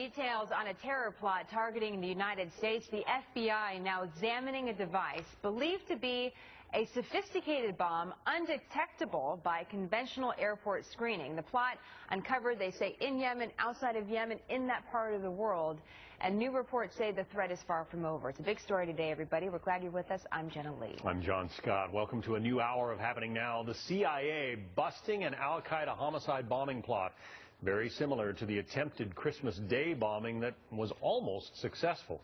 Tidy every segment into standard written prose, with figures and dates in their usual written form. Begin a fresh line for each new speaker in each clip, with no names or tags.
details on a terror plot targeting the United States. The FBI now examining a device believed to be a sophisticated bomb undetectable by conventional airport screening. The plot uncovered, they say, in Yemen, outside of Yemen, in that part of the world. And new reports say the threat is far from over. It's a big story today, everybody. We're glad you're with us. I'm Jenna Lee.
I'm John Scott. Welcome to a new hour of Happening Now. The CIA busting an al-Qaeda homicide bombing plot, very similar to the attempted Christmas Day bombing that was almost successful.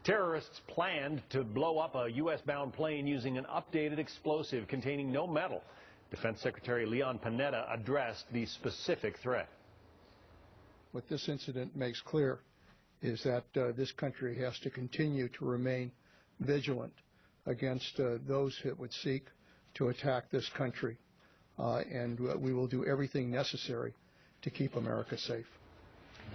Terrorists planned to blow up a U.S.-bound plane using an updated explosive containing no metal. Defense Secretary Leon Panetta addressed the specific threat.
What this incident makes clear is that this country has to continue to remain vigilant against those that would seek to attack this country. And we will do everything necessary to keep America safe.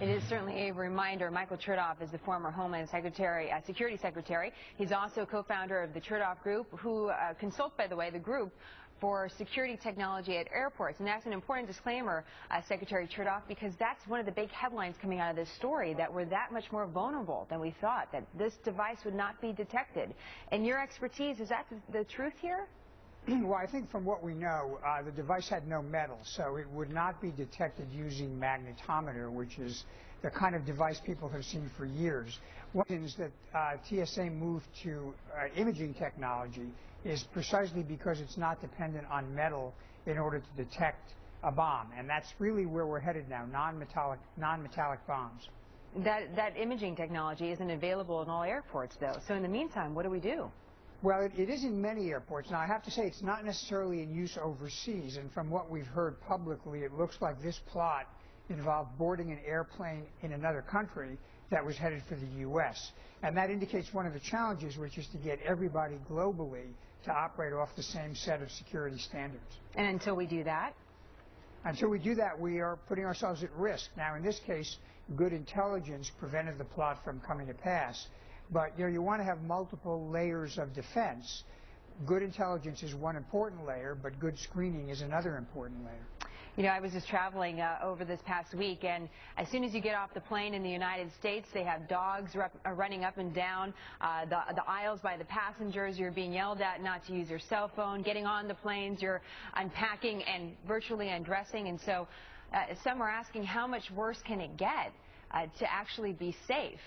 It is certainly a reminder. Michael Chertoff is the former Homeland Secretary, Security Secretary. He's also co-founder of the Chertoff Group, who consults, by the way, the group for security technology at airports. And that's an important disclaimer, Secretary Chertoff, because that's one of the big headlines coming out of this story, that we're that much more vulnerable than we thought, that this device would not be detected. And your expertise, is that the truth here?
Well, I think from what we know, the device had no metal, so it would not be detected using magnetometer, which is the kind of device people have seen for years. One of the reasons that TSA moved to imaging technology is precisely because it's not dependent on metal in order to detect a bomb, and that's really where we're headed now, non-metallic bombs.
That imaging technology isn't available in all airports, though. So in the meantime, what do we do?
Well, it is in many airports. Now, I have to say it's not necessarily in use overseas, and from what we've heard publicly, it looks like this plot involved boarding an airplane in another country that was headed for the U.S. And that indicates one of the challenges, which is to get everybody globally to operate off the same set of security standards. And
until we do that?
Until we do that, we are putting ourselves at risk. Now, in this case, good intelligence prevented the plot from coming to pass. But, you want to have multiple layers of defense. Good intelligence is one important layer, but good screening is another important layer.
I was just traveling over this past week, and as soon as you get off the plane in the United States, they have dogs running up and down the aisles by the passengers. You're being yelled at not to use your cell phone. Getting on the planes, you're unpacking and virtually undressing. And so some are asking, how much worse can it get to actually be safe?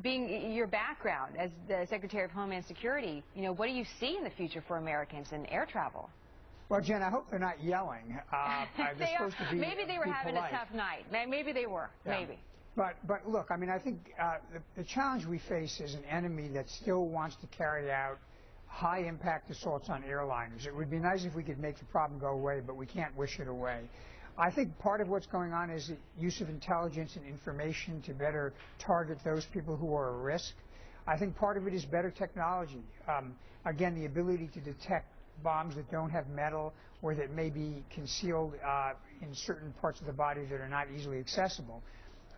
Being your background as the Secretary of Homeland Security, what do you see in the future for Americans in air travel?
Well, Jen, I hope they're not yelling.
Maybe they were having a tough night. Maybe they were. Yeah. Maybe.
But look, I think the challenge we face is an enemy that still wants to carry out high-impact assaults on airliners. It would be nice if we could make the problem go away, but we can't wish it away. I think part of what's going on is the use of intelligence and information to better target those people who are at risk. I think part of it is better technology. Again, the ability to detect bombs that don't have metal or that may be concealed in certain parts of the body that are not easily accessible.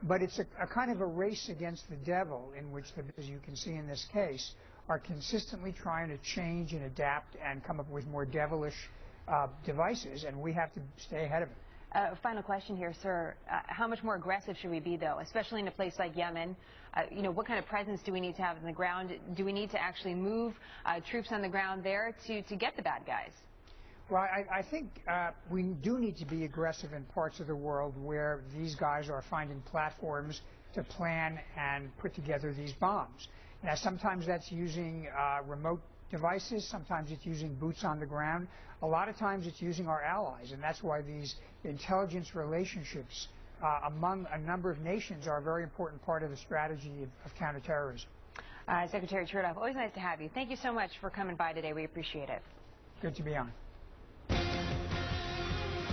But it's a kind of a race against the devil in which, as you can see in this case, are consistently trying to change and adapt and come up with more devilish devices, and we have to stay ahead of it.
Final question here, sir. How much more aggressive should we be, though, especially in a place like Yemen? What kind of presence do we need to have on the ground? Do we need to actually move troops on the ground there to get the bad guys?
Well, I think we do need to be aggressive in parts of the world where these guys are finding platforms to plan and put together these bombs. Now, sometimes that's using remote devices, sometimes it's using boots on the ground, a lot of times it's using our allies, and that's why these intelligence relationships among a number of nations are a very important part of the strategy of counterterrorism.
Secretary Chertoff, always nice to have you. Thank you so much for coming by today. We appreciate it.
Good to be on.